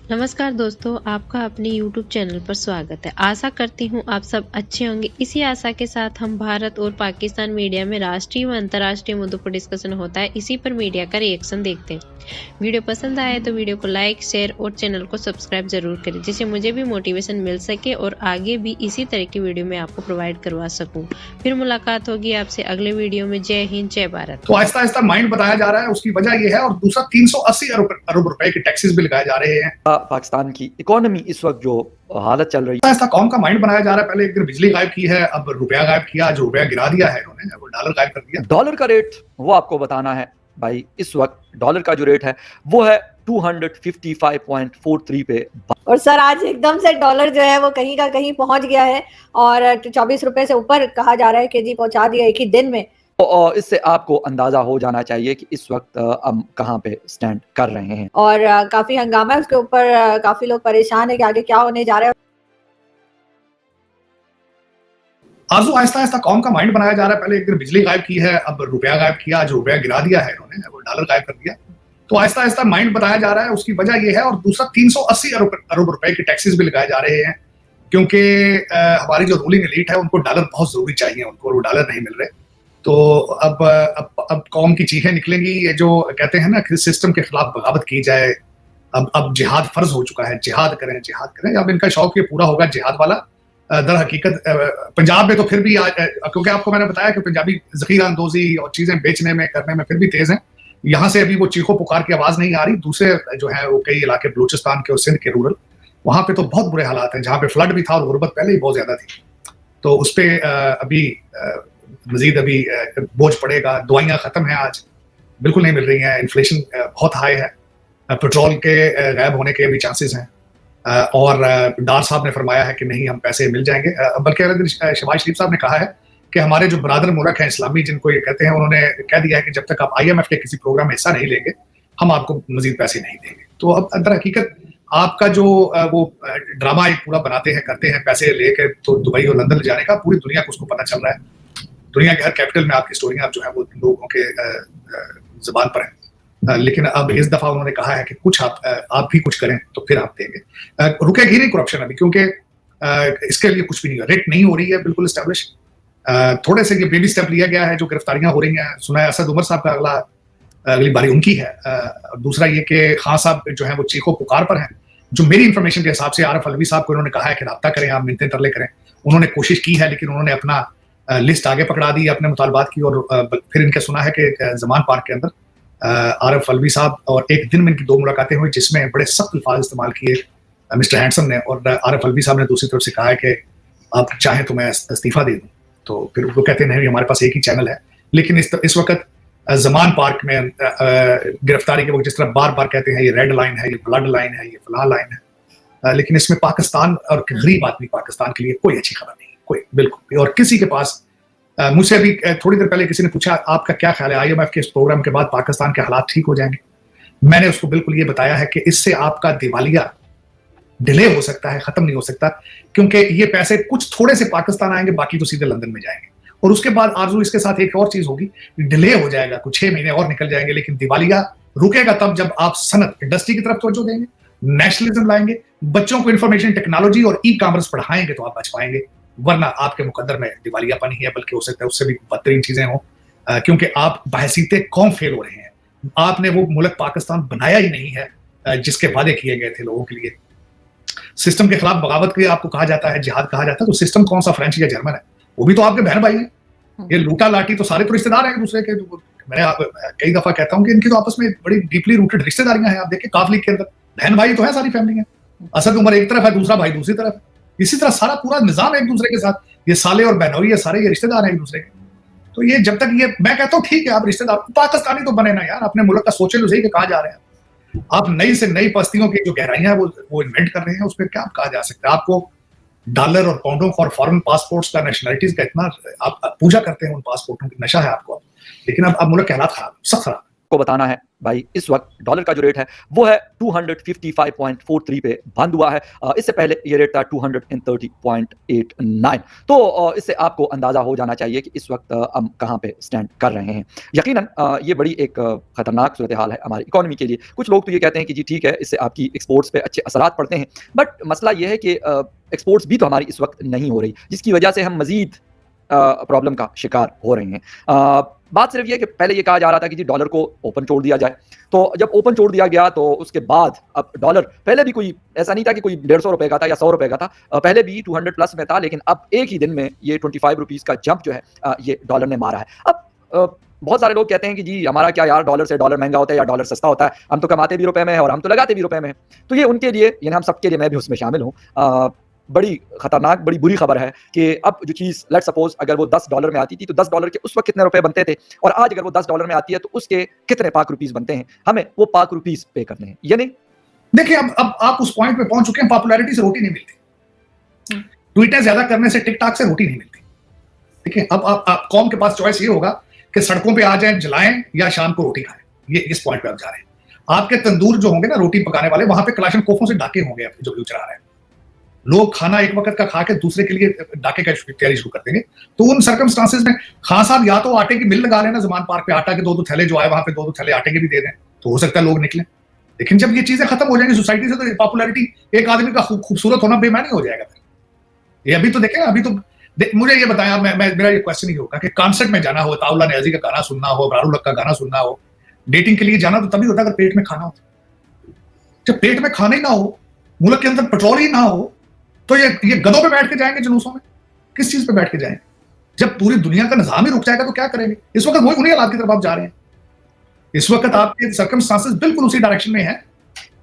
नमस्कार दोस्तों, आपका अपने YouTube चैनल पर स्वागत है। आशा करती हूँ आप सब अच्छे होंगे। इसी आशा के साथ हम भारत और पाकिस्तान मीडिया में राष्ट्रीय व अंतर्राष्ट्रीय मुद्दों पर डिस्कशन होता है, इसी पर मीडिया का रिएक्शन देखते हैं। वीडियो पसंद आए तो वीडियो को लाइक, शेयर और चैनल को सब्सक्राइब जरूर करें, जिससे मुझे भी मोटिवेशन मिल सके और आगे भी इसी तरह की वीडियो मैं आपको प्रोवाइड करवा सकूँ। फिर मुलाकात होगी आपसे अगले वीडियो में। जय हिंद, जय भारत। तो आहिस्ता आहिस्ता माइंड बताया जा रहा है, उसकी वजह यह है। और दूसरा 380 अरब रुपए के टैक्सेस भी लगाए जा रहे हैं। पाकिस्तान की इकोनॉमी इस वक्त जो हालत चल रही है, ऐसा कौम का माइंड बनाया जा रहा है। पहले एक दिन बिजली गायब की है, अब रुपया गायब किया, जो रुपया गिरा दिया है इन्होंने, वो डॉलर गायब कर दिया। डॉलर का रेट वो आपको बताना है भाई। इस वक्त डॉलर का जो रेट है वो है 255.43 पे। और सर आज एकदम से डॉलर जो है वो कहीं का कहीं पहुंच गया है और 24 रुपए से ऊपर कहा जा रहा है केजी पहुंचा दिया एक ही दिन में। तो इससे आपको अंदाजा हो जाना चाहिए कि इस वक्त हम कहां पे स्टैंड कर रहे हैं। और काफी हंगामा है उसके ऊपर, काफी लोग परेशान है कि आगे क्या होने जा रहा है। आजू आहिस्ता आहिस्ता कौम का माइंड बनाया जा रहा है। पहले एक दिन बिजली गायब की है, अब रुपया गायब किया, जो रुपया गिरा दिया है इन्होंने, वो डॉलर गायब कर दिया। तो आहिस्ता आहिस्ता माइंड बताया जा रहा है, उसकी वजह यह है। और दूसरा 380 अरब रुपए के टैक्सेस भी लगाए जा रहे हैं, क्योंकि हमारी जो रूलिंग एलीट है उनको डॉलर बहुत जरूरी चाहिए, उनको वो डॉलर नहीं मिल रहे। तो अब कौम की चीखें निकलेंगी। ये जो कहते हैं ना कि सिस्टम के खिलाफ बगावत की जाए, अब जिहाद फर्ज हो चुका है, जिहाद करें जिहाद करें। अब इनका शौक ये पूरा होगा जिहाद वाला। दर हकीकत पंजाब में तो फिर भी क्योंकि आपको मैंने बताया कि पंजाबी जखीरा अंदोजी और चीजें बेचने में करने में फिर भी तेज हैं। यहाँ से अभी वो चीखों पुकार की आवाज नहीं आ रही। दूसरे जो है वो कई इलाके बलूचिस्तान के और सिंध के रूरल, वहां पे तो बहुत बुरे हालात हैं, जहाँ पे फ्लड भी था और गुर्बत पहले ही बहुत ज्यादा थी। तो उस पर अभी मजीद अभी बोझ पड़ेगा। दवाइयाँ खत्म हैं, आज बिल्कुल नहीं मिल रही हैं। इन्फ्लेशन बहुत हाई है, पेट्रोल के गायब होने के भी चांसेस हैं। और डार साहब ने फरमाया है कि नहीं, हम पैसे मिल जाएंगे। बल्कि शहबाज शरीफ साहब ने कहा है कि हमारे जो बरादर मुल्क हैं इस्लामी, जिनको ये कहते हैं, उन्होंने कह दिया है कि जब तक आप IMF के किसी प्रोग्राम में हिस्सा नहीं लेंगे, हम आपको मजीद पैसे नहीं देंगे। तो अब अंदर हकीकत आपका जो वो ड्रामा एक पूरा बनाते हैं, करते हैं पैसे लेके, तो दुबई और लंदन ले जाने का पूरी दुनिया को उसको पता चल रहा है। दुनिया के हर कैपिटल में आपकी स्टोरियां जो है वो लोगों के जुबान पर है। लेकिन अब इस दफा उन्होंने कहा है कि कुछ आप भी कुछ करें तो फिर आप देंगे। रुकेगी नहीं करप्शन अभी, क्योंकि इसके लिए कुछ भी नहीं, रेट नहीं हो रही है बिल्कुल एस्टेब्लिश। थोड़े से ये बेबी स्टेप लिया गया है, जो गिरफ्तारियां हो रही हैं। सुना है असद उमर साहब का अगली बारी उनकी है। दूसरा ये कि खान साहब जो है वो चीखो पुकार पर हैं। जो मेरी इन्फॉर्मेशन के हिसाब से आरिफ अलवी साहब को इन्होंने कहा है कि राब्ता करें, आप मिन्नतें तरले करें। उन्होंने कोशिश की है, लेकिन उन्होंने अपना लिस्ट आगे पकड़ा दी अपने मुतालबात की। और फिर इनके सुना है कि जमान पार्क के अंदर आरिफ अलवी साहब और एक दिन में इनकी 2 मुलाकातें हुई, जिसमें बड़े सख्त अल्फाज इस्तेमाल किए मिस्टर हैंडसम ने। और आरिफ अलवी साहब ने दूसरी तरफ से कहा है कि आप चाहें तो मैं इस्तीफा दे दूं। तो फिर वो कहते हैं हमारे पास एक ही चैनल है। लेकिन इस वक्त जमान पार्क में गिरफ्तारी के वक्त जिस तरह बार बार कहते हैं ये रेड लाइन है, ये ब्लड लाइन है, ये फलां लाइन है, लेकिन इसमें पाकिस्तान और गरीब आदमी पाकिस्तान के लिए कोई अच्छी खबर नहीं, कोई बिल्कुल। और किसी के पास मुझसे भी थोड़ी देर पहले किसी ने पूछा आपका क्या ख्याल है IMF के इस प्रोग्राम के बाद पाकिस्तान के हालात ठीक हो जाएंगे। मैंने उसको बिल्कुल ये बताया है कि इससे आपका दिवालिया डिले हो सकता है, खत्म नहीं हो सकता, क्योंकि ये पैसे कुछ थोड़े से पाकिस्तान आएंगे, बाकी तो सीधे लंदन में जाएंगे। और उसके बाद आरजू इसके साथ एक और चीज होगी, डिले हो जाएगा, कुछ 6 महीने और निकल जाएंगे, लेकिन दिवालिया रुकेगा तब जब आप सनत इंडस्ट्री की तरफ तवज्जो देंगे, नेशनलिज्म लाएंगे, बच्चों को इंफॉर्मेशन टेक्नोलॉजी और E-कॉमर्स पढ़ाएंगे तो आप बच पाएंगे। वरना आपके मुकद्दर में दिवालियापन ही है, बल्कि हो सकता है उससे भी बदतरीन चीजें हों, क्योंकि आप बहसीते कौम फेल हो रहे हैं। आपने वो मुल्क पाकिस्तान बनाया ही नहीं है जिसके वादे किए गए थे लोगों के लिए। सिस्टम के खिलाफ बगावत के आपको कहा जाता है, जिहाद कहा जाता है, तो सिस्टम कौन सा फ्रेंच या जर्मन है? वो भी तो आपके बहन भाई हैं। ये लूटा लाटी तो सारे तो रिश्तेदार हैं एक दूसरे के। मैं कई दफा कहता हूँ कि इनकी तो आपस में बड़ी डीपली रूटेड रिश्तेदारियां हैं। आप देखिए काफ लीग के अंदर बहन भाई तो है, सारी फैमिली है। असद उमर एक तरफ है, दूसरा भाई दूसरी तरफ है। इसी तरह सारा पूरा निजाम एक दूसरे के साथ, ये साले और बहनोई है, सारे ये रिश्तेदार हैं एक दूसरे के। तो ये जब तक ये, मैं कहता हूँ ठीक है आप रिश्तेदार पाकिस्तानी तो बने ना यार, अपने मुल्क का सोचे तो सही कि कहाँ जा रहे हैं आप। नई से नई बस्तियों की जो गहराइयां वो इन्वेंट कर रहे हैं, उस पर क्या कहा जा सकता है। आपको डॉलर और पाउंडों और फॉरेन पासपोर्ट्स का, नेशनलिटीज का इतना आप पूजा करते हैं, उन पासपोर्टों की नशा है आपको। लेकिन अब मुल्क के हालात खराब, सख्त खराब। आपको बताना है भाई, इस वक्त डॉलर का जो रेट है वो है 255.43 पे बंद हुआ है। इससे पहले ये रेट था 230.89। तो इससे आपको अंदाजा हो जाना चाहिए कि इस वक्त हम कहाँ पे स्टैंड कर रहे हैं। यकीनन ये बड़ी एक खतरनाक सूरत हाल है हमारी इकोनॉमी के लिए। कुछ लोग तो ये कहते हैं कि जी ठीक है, इससे आपकी एक्सपोर्ट्स पे अच्छे असरात पड़ते हैं, बट मसला ये है कि एक्सपोर्ट्स भी तो हमारी इस वक्त नहीं हो रही, जिसकी वजह से हम मजीद प्रॉब्लम का शिकार हो रहे हैं। बात सिर्फ ये कि पहले ये कहा जा रहा था कि जी डॉलर को ओपन छोड़ दिया जाए, तो जब ओपन छोड़ दिया गया तो उसके बाद अब डॉलर पहले भी कोई ऐसा नहीं था कि कोई 150 रुपए का था या 100 रुपए का था, पहले भी 200 प्लस में था, लेकिन अब एक ही दिन में ये 25 रुपीज़ का जंप जो है ये डॉलर ने मारा है। अब बहुत सारे लोग कहते हैं कि जी हमारा क्या यार, डॉलर से डॉलर महंगा होता है या डॉलर सस्ता होता है, हम तो कमाते भी रुपए में है और हम तो लगाते भी रुपए में है। तो ये उनके लिए, यानी हम सबके लिए, मैं भी उसमें शामिल हूँ, बड़ी खतरनाक, बड़ी बुरी खबर है कि अब जो चीज़ लेट सपोज अगर वो $10 में आती थी तो $10 के उस वक्त कितने रुपए बनते थे, और आज अगर वो $10 में आती है तो उसके कितने पाक रुपीस बनते हैं, हमें वो पाक रुपीस पे करने हैं। यानी देखिए, अब आप उस पॉइंट पे पहुंच चुके हैं, पॉपुलैरिटी से रोटी नहीं मिलती, ट्वीटें ज्यादा करने से, टिकटॉक से रोटी नहीं मिलती। देखिए, अब कौम के पास चॉइस ये होगा कि सड़कों पे आ जाएं, जलाएं, या शाम को रोटी खाएं। ये इस पॉइंट पे आप जा रहे हैं। आपके तंदूर जो होंगे ना रोटी पकाने वाले, वहां पे कलाशन कोफों से डाके होंगे जो व्यू चला रहे हैं। लोग खाना एक वक्त का खा के दूसरे के लिए डाके का तैयारी शुरू कर देंगे। तो उन सर्कमस्टांसेस में खान साहब या तो आटे की मिल लगा लेना जमान पार्क पे, आटा के 2-2 थैले जो आए वहां पे 2-2 थैले आटे के भी दे दें, तो हो सकता है लोग निकले। लेकिन जब ये चीजें खत्म हो जाएंगी सोसाइटी से, तो पॉपुलैरिटी, एक आदमी का खूबसूरत होना बेमानी हो जाएगा। ये अभी तो देखें, अभी तो मुझे ये बताया, मेरा ये क्वेश्चन ही होगा कि कॉन्सर्ट में जाना हो, ताउला न्याजी का गाना सुनना हो, अबरारुल हक का गाना सुनना हो, डेटिंग के लिए जाना तो तभी होता है अगर पेट में खाना हो। जब पेट में खाना ही ना हो, मुल्क के अंदर पेट्रोल ही ना हो, तो ये गधों पे बैठ के जाएंगे जुलूसों में? किस चीज पे बैठ के जाएंगे? जब पूरी दुनिया का निजाम ही रुक जाएगा तो क्या करेंगे? इस वक्त वही उन्हीं हालात की तरफ आप जा रहे हैं। इस वक्त आपके सर्कमस्टांसेस बिल्कुल उसी डायरेक्शन में है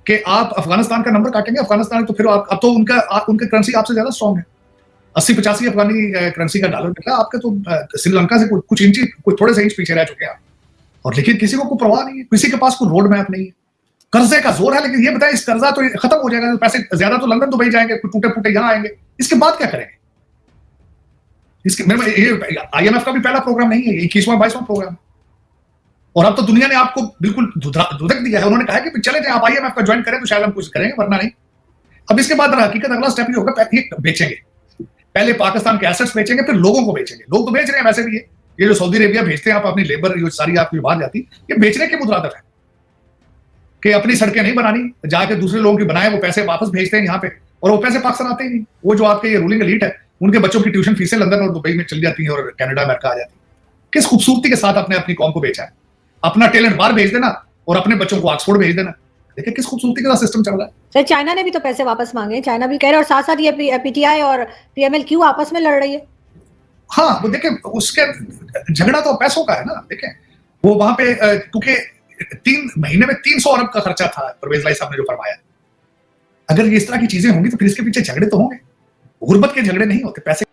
कि आप अफगानिस्तान का नंबर काटेंगे। अफगानिस्तान तो फिर अब तो उनकी करेंसी आपसे ज्यादा स्ट्रॉन्ग है। 80-85 अफगानी करेंसी का डॉलर निकला, आपके तो श्रीलंका से कुछ इंच, कुछ थोड़े से इंच पीछे रह चुके हैं आप। और लेकिन किसी को कोई परवाह नहीं है, किसी के पास कोई रोड मैप नहीं है। कर्जे का जोर है, लेकिन ये बताएं, इस कर्जा तो खत्म हो जाएगा, पैसे ज्यादा तो लंदन दुबई जाएंगे, टूटे फूटे यहाँ आएंगे, इसके बाद क्या करेंगे? इसके IMF का भी पहला प्रोग्राम नहीं है, 21वां-22वां प्रोग्राम। और अब तो दुनिया ने आपको बिल्कुल धुदक दिया है। उन्होंने कहा कि चले जाए आप IMF का ज्वाइन करें तो शायद हम कुछ करेंगे, वरना नहीं। अब इसके बाद हकीकत अगला स्टेप ये होगा, बेचेंगे। पहले पाकिस्तान के एसेट्स बेचेंगे, फिर लोगों को बेचेंगे। लोग तो बेच रहे हैं वैसे भी, ये जो सऊदी अरेबिया भेजते हैं आप अपनी लेबर, जो सारी आपकी बाहर जाती, ये बेचने के मुतरादिफ है कि अपनी सड़कें नहीं बनानी, जाके दूसरे लोगों की बनाए, वो पैसे वापस भेजते हैं यहाँ पे, और वो पैसे पाकिस्तान आते ही नहीं। वो जो आपके ये रूलिंग एलीट है, उनके बच्चों की ट्यूशन फीसें लंदन और दुबई में चली जाती हैं और कनाडा, अमेरिका आ जाती है। किस खूबसूरती के साथ आपने अपनी कौम को बेचा है। अपना टैलेंट बाहर भेज देना और अपने बच्चों को ऑक्सफोर्ड भेज देना। देखिए किस खूबसूरती के साथ सिस्टम चल रहा है। सर, चाइना ने भी तो पैसे वापस मांगे, चाइना भी कह रहा है, और साथ साथ ये PTI और PMLQ आपस में लड़ रही है। हाँ, वो देखें, उसके झगड़ा तो पैसों का है ना। देखें, वो वहां पे क्योंकि 3 महीने में 300 अरब का खर्चा था, परवेज लाई साहब ने जो फरमाया। अगर इस तरह की चीजें होंगी तो फिर इसके पीछे झगड़े तो होंगे। गुर्बत के झगड़े नहीं होते, पैसे